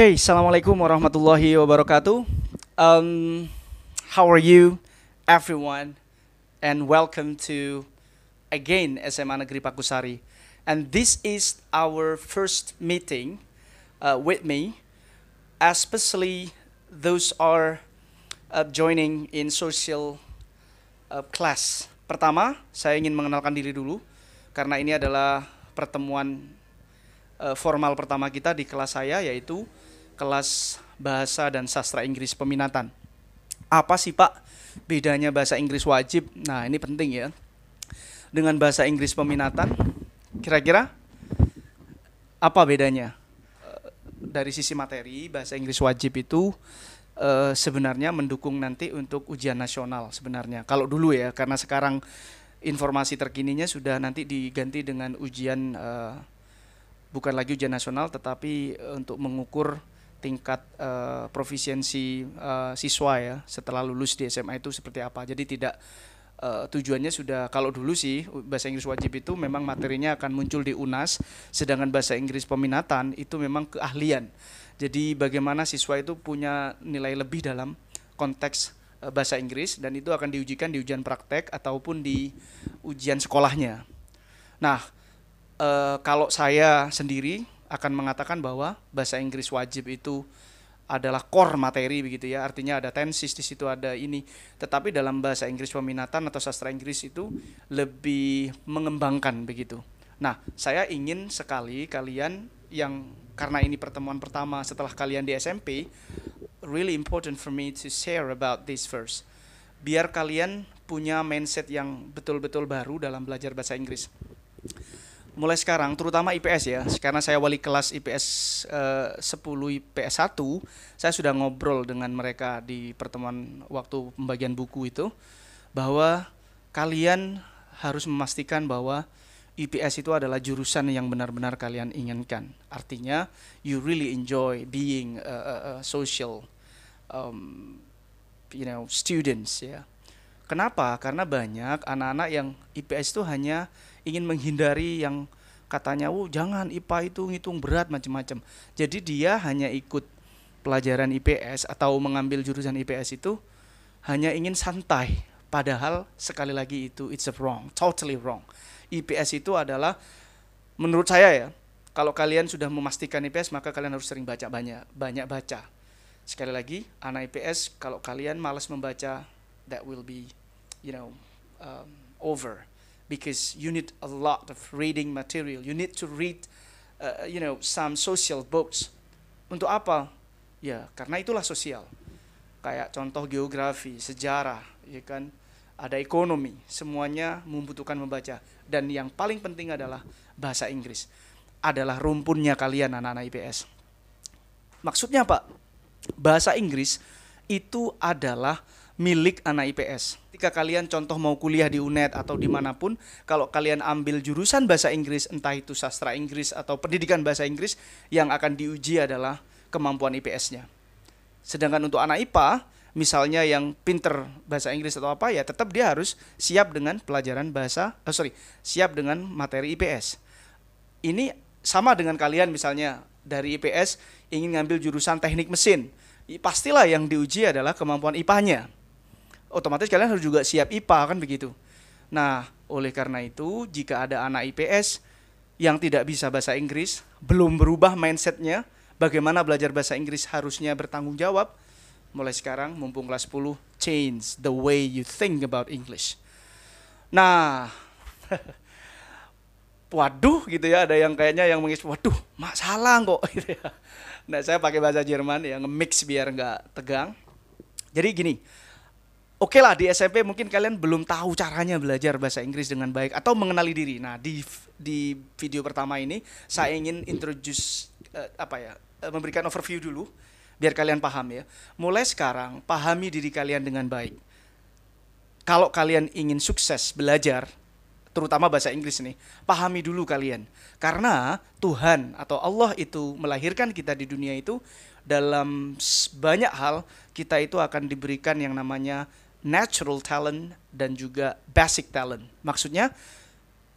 Okay, assalamualaikum warahmatullahi wabarakatuh. How are you, everyone? And welcome to again SMA Negeri Pakusari. And this is our first meeting with me, especially those are joining in social class. Pertama, saya ingin mengenalkan diri dulu karena ini adalah pertemuan formal pertama kita di kelas saya, yaitu kelas Bahasa dan Sastra Inggris Peminatan. Apa sih Pak bedanya bahasa Inggris wajib? Nah, ini penting ya. Dengan bahasa Inggris peminatan, kira-kira apa bedanya? Dari sisi materi, bahasa Inggris wajib itu sebenarnya mendukung nanti untuk ujian nasional sebenarnya. Kalau dulu ya, karena sekarang informasi terkininya sudah nanti diganti dengan ujian bukan lagi ujian nasional, tetapi untuk mengukur tingkat profisiensi siswa ya setelah lulus di SMA itu seperti apa. Jadi tidak tujuannya sudah, kalau dulu sih bahasa Inggris wajib itu memang materinya akan muncul di UNAS, sedangkan bahasa Inggris peminatan itu memang keahlian. Jadi bagaimana siswa itu punya nilai lebih dalam konteks bahasa Inggris, dan itu akan diujikan di ujian praktek ataupun di ujian sekolahnya. Nah, kalau saya sendiri akan mengatakan bahwa bahasa Inggris wajib itu adalah core materi begitu ya, artinya ada tenses di situ, ada ini. Tetapi dalam bahasa Inggris peminatan atau sastra Inggris itu lebih mengembangkan begitu. Nah, saya ingin sekali kalian yang, karena ini pertemuan pertama setelah kalian di SMP, really important for me to share about this first. Biar kalian punya mindset yang betul-betul baru dalam belajar bahasa Inggris. Mulai sekarang, terutama IPS ya, karena saya wali kelas IPS 10 IPS 1, saya sudah ngobrol dengan mereka di pertemuan waktu pembagian buku itu, bahwa kalian harus memastikan bahwa IPS itu adalah jurusan yang benar-benar kalian inginkan. Artinya, you really enjoy being social students ya. Kenapa? Karena banyak anak-anak yang IPS itu hanya ingin menghindari yang katanya, jangan IPA itu ngitung berat macam-macam. Jadi dia hanya ikut pelajaran IPS atau mengambil jurusan IPS itu hanya ingin santai. Padahal sekali lagi itu it's wrong, totally wrong. IPS itu adalah, menurut saya ya, kalau kalian sudah memastikan IPS maka kalian harus sering baca, banyak baca. Sekali lagi, anak IPS kalau kalian malas membaca, that will be over. Because you need a lot of reading material. You need to read, some social books. Untuk apa? Ya, karena itulah sosial. Kayak contoh geografi, sejarah, ya kan? Ada ekonomi. Semuanya membutuhkan membaca. Dan yang paling penting adalah bahasa Inggris. Adalah rumpunnya kalian anak-anak IPS. Maksudnya apa? Bahasa Inggris itu adalah milik anak IPS. Ketika kalian contoh mau kuliah di UNED atau dimanapun, kalau kalian ambil jurusan bahasa Inggris, entah itu sastra Inggris atau pendidikan bahasa Inggris, yang akan diuji adalah kemampuan IPS-nya. Sedangkan untuk anak IPA, misalnya yang pinter bahasa Inggris atau apa, ya tetap dia harus siap dengan pelajaran siap dengan materi IPS. Ini sama dengan kalian misalnya dari IPS ingin ngambil jurusan teknik mesin, pastilah yang diuji adalah kemampuan IPA-nya. Otomatis kalian harus juga siap IPA kan begitu. Nah, oleh karena itu jika ada anak IPS yang tidak bisa bahasa Inggris, belum berubah mindsetnya, bagaimana belajar bahasa Inggris harusnya bertanggung jawab, mulai sekarang mumpung kelas 10, change the way you think about English. Nah, waduh gitu ya, ada yang kayaknya yang waduh, masalah kok gitu ya. Nah, saya pakai bahasa Jerman yang nge-mix biar nggak tegang. Jadi gini, oke lah di SMP mungkin kalian belum tahu caranya belajar bahasa Inggris dengan baik atau mengenali diri. Nah, di video pertama ini saya ingin introduce memberikan overview dulu biar kalian paham ya. Mulai sekarang pahami diri kalian dengan baik. Kalau kalian ingin sukses belajar, terutama bahasa Inggris nih, pahami dulu kalian. Karena Tuhan atau Allah itu melahirkan kita di dunia itu, dalam banyak hal kita itu akan diberikan yang namanya natural talent dan juga basic talent. Maksudnya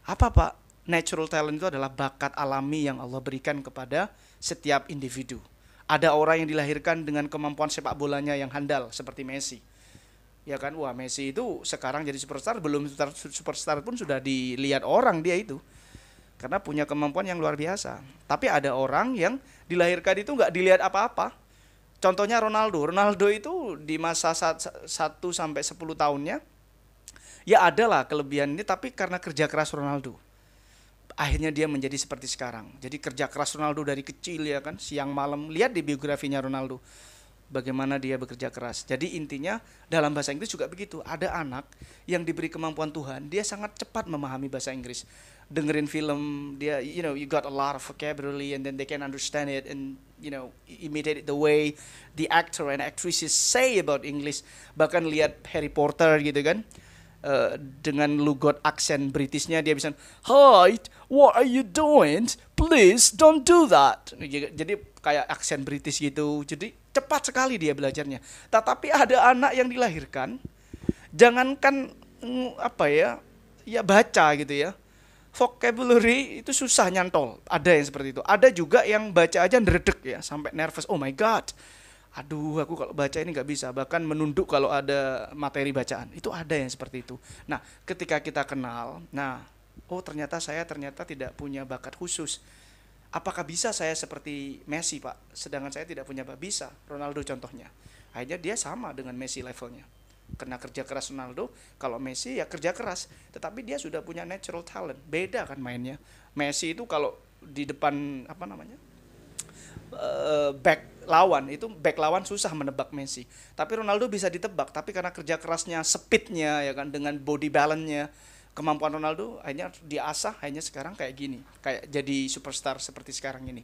apa Pak? Natural talent itu adalah bakat alami yang Allah berikan kepada setiap individu. Ada orang yang dilahirkan dengan kemampuan sepak bolanya yang handal seperti Messi. Ya kan, wah Messi itu sekarang jadi superstar, belum superstar pun sudah dilihat orang dia itu. Karena punya kemampuan yang luar biasa. Tapi ada orang yang dilahirkan itu nggak dilihat apa-apa. Contohnya Ronaldo. Ronaldo itu di masa 1 sampai 10 tahunnya, ya adalah kelebihan ini, tapi karena kerja keras Ronaldo. Akhirnya dia menjadi seperti sekarang. Jadi kerja keras Ronaldo dari kecil ya kan, siang malam. Lihat di biografinya Ronaldo, bagaimana dia bekerja keras. Jadi intinya dalam bahasa Inggris juga begitu. Ada anak yang diberi kemampuan Tuhan, dia sangat cepat memahami bahasa Inggris. Dengerin film dia, you got a lot of vocabulary and then they can understand it and imitate it the way the actor and actresses say about English. Bahkan lihat Harry Potter gitu kan, dengan lugot aksen Britishnya dia bisa, "Hi, what are you doing? Please don't do that." Jadi kayak aksen British gitu. Jadi cepat sekali dia belajarnya. Tetapi ada anak yang dilahirkan, jangankan ya baca gitu ya, vocabulary itu susah nyantol. Ada yang seperti itu. Ada juga yang baca aja ndredeg ya, sampai nervous. Oh my god, aduh aku kalau baca ini nggak bisa. Bahkan menunduk kalau ada materi bacaan. Itu ada yang seperti itu. Nah, ketika kita kenal, oh ternyata saya tidak punya bakat khusus. Apakah bisa saya seperti Messi, Pak? Sedangkan saya tidak punya bakat. Bisa. Ronaldo contohnya. Akhirnya dia sama dengan Messi levelnya. Kena kerja keras Ronaldo, kalau Messi ya kerja keras, tetapi dia sudah punya natural talent. Beda kan mainnya. Messi itu kalau di depan back lawan susah menebak Messi. Tapi Ronaldo bisa ditebak, tapi karena kerja kerasnya, speednya ya kan, dengan body balance-nya, kemampuan Ronaldo akhirnya diasah, akhirnya sekarang kayak gini, kayak jadi superstar seperti sekarang ini.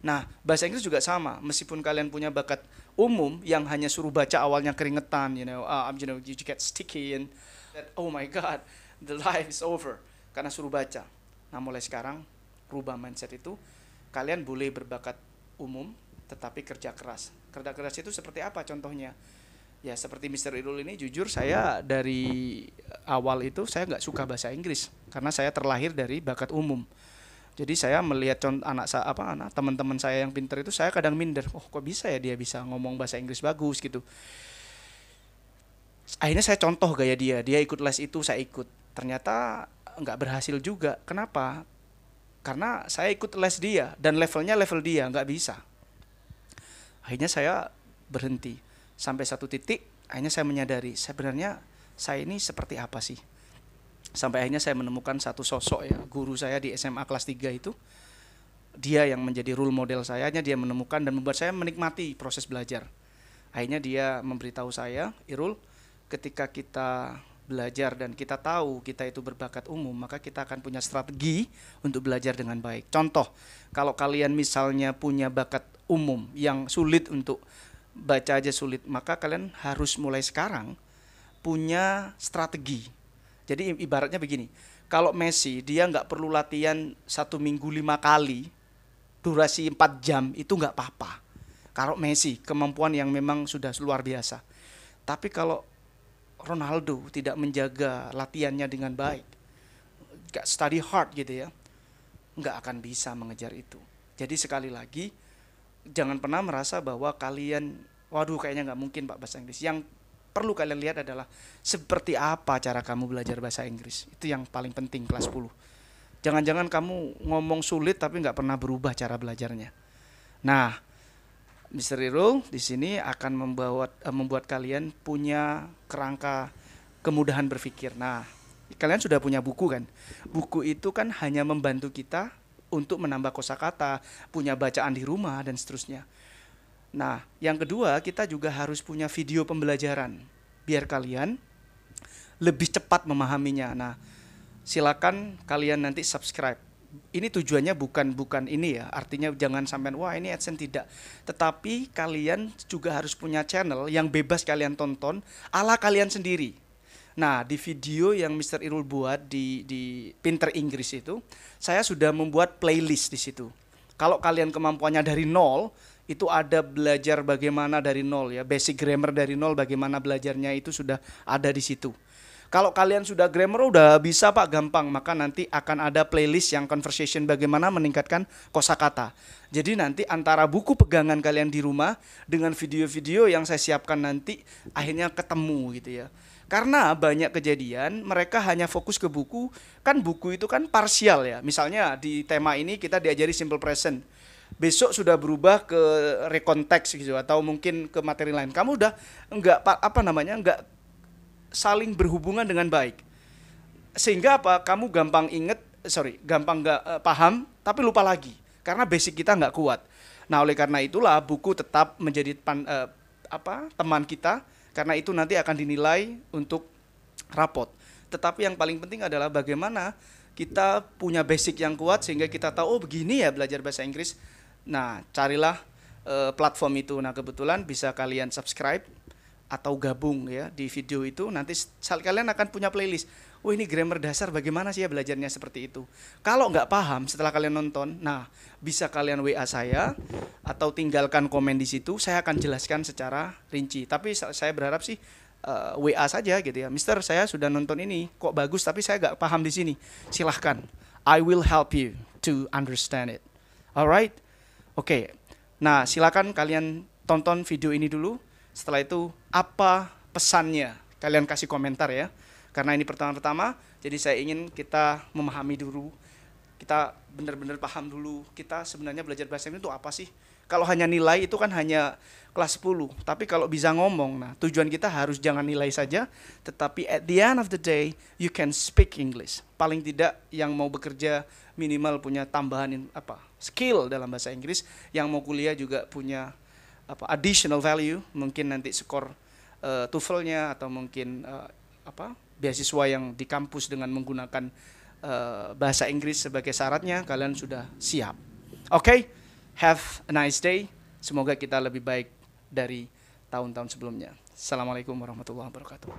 Nah, bahasa Inggris juga sama. Meskipun kalian punya bakat umum yang hanya suruh baca awalnya keringetan, you get sticky and that, oh my god, the life is over karena suruh baca. Nah, mulai sekarang rubah mindset itu. Kalian boleh berbakat umum tetapi kerja keras. Kerja keras itu seperti apa contohnya? Ya seperti Mr. Irul ini, jujur saya dari awal itu saya nggak suka bahasa Inggris karena saya terlahir dari bakat umum. Jadi saya melihat teman-teman saya yang pintar itu, saya kadang minder. Oh kok bisa ya dia bisa ngomong bahasa Inggris bagus gitu. Akhirnya saya contoh gaya dia ikut les itu, saya ikut. Ternyata nggak berhasil juga. Kenapa? Karena saya ikut les dia dan levelnya level dia, nggak bisa. Akhirnya saya berhenti. Sampai satu titik, akhirnya saya menyadari, sebenarnya saya ini seperti apa sih? Sampai akhirnya saya menemukan satu sosok ya, guru saya di SMA kelas 3 itu. Dia yang menjadi role model saya, dia menemukan dan membuat saya menikmati proses belajar. Akhirnya dia memberitahu saya, Irul, ketika kita belajar dan kita tahu kita itu berbakat umum, maka kita akan punya strategi untuk belajar dengan baik. Contoh, kalau kalian misalnya punya bakat umum yang sulit untuk baca aja sulit, maka kalian harus mulai sekarang punya strategi. Jadi ibaratnya begini, kalau Messi dia nggak perlu latihan 1 minggu 5 kali, durasi 4 jam itu nggak apa-apa. Kalau Messi kemampuan yang memang sudah luar biasa. Tapi kalau Ronaldo tidak menjaga latihannya dengan baik, nggak study hard gitu ya, nggak akan bisa mengejar itu. Jadi sekali lagi, jangan pernah merasa bahwa kalian, waduh kayaknya nggak mungkin Pak bahasa Inggris. Yang perlu kalian lihat adalah seperti apa cara kamu belajar bahasa Inggris. Itu yang paling penting kelas 10. Jangan-jangan kamu ngomong sulit tapi nggak pernah berubah cara belajarnya. Nah, Mr. Irul di sini akan membuat kalian punya kerangka kemudahan berpikir. Nah, kalian sudah punya buku kan? Buku itu kan hanya membantu kita untuk menambah kosakata, punya bacaan di rumah dan seterusnya. Nah, yang kedua kita juga harus punya video pembelajaran biar kalian lebih cepat memahaminya. Nah, silakan kalian nanti subscribe. Ini tujuannya bukan ini ya, artinya jangan sampai wah ini AdSense, tidak. Tetapi kalian juga harus punya channel yang bebas kalian tonton ala kalian sendiri. Nah, di video yang Mr. Irul buat di Pinter Inggris itu, saya sudah membuat playlist di situ. Kalau kalian kemampuannya dari nol, itu ada belajar bagaimana dari nol ya, basic grammar dari nol, bagaimana belajarnya itu sudah ada di situ. Kalau kalian sudah grammar udah bisa Pak, gampang, maka nanti akan ada playlist yang conversation bagaimana meningkatkan kosakata. Jadi nanti antara buku pegangan kalian di rumah dengan video-video yang saya siapkan nanti akhirnya ketemu gitu ya. Karena banyak kejadian mereka hanya fokus ke buku, kan buku itu kan parsial ya. Misalnya di tema ini kita diajari simple present. Besok sudah berubah ke rekonteks gitu atau mungkin ke materi lain. Kamu udah enggak saling berhubungan dengan baik. Sehingga apa? Kamu gampang gampang nggak paham, tapi lupa lagi. Karena basic kita nggak kuat. Nah, oleh karena itulah buku tetap menjadi teman kita, karena itu nanti akan dinilai untuk rapot. Tetapi yang paling penting adalah bagaimana kita punya basic yang kuat sehingga kita tahu, oh begini ya belajar bahasa Inggris. Nah, carilah platform itu. Nah, kebetulan bisa kalian subscribe atau gabung ya di video itu, nanti kalian akan punya playlist. Oh, ini grammar dasar, bagaimana sih ya belajarnya seperti itu. Kalau nggak paham setelah kalian nonton, nah bisa kalian WA saya atau tinggalkan komen di situ, saya akan jelaskan secara rinci. Tapi saya berharap sih WA saja gitu ya. Mister, saya sudah nonton ini, kok bagus tapi saya nggak paham di sini. Silahkan, I will help you to understand it. Alright, oke. Nah, silakan kalian tonton video ini dulu. Setelah itu apa pesannya? Kalian kasih komentar ya. Karena ini pertama-tama, jadi saya ingin kita memahami dulu. Kita benar-benar paham dulu. Kita sebenarnya belajar bahasa Inggris itu apa sih? Kalau hanya nilai itu kan hanya kelas 10. Tapi kalau bisa ngomong, nah tujuan kita harus jangan nilai saja, tetapi at the end of the day, you can speak English. Paling tidak yang mau bekerja minimal punya tambahan skill dalam bahasa Inggris, yang mau kuliah juga punya additional value, mungkin nanti skor TOEFL-nya atau mungkin beasiswa yang di kampus dengan menggunakan bahasa Inggris sebagai syaratnya, kalian sudah siap. Oke, have a nice day. Semoga kita lebih baik dari tahun-tahun sebelumnya. Assalamualaikum warahmatullahi wabarakatuh.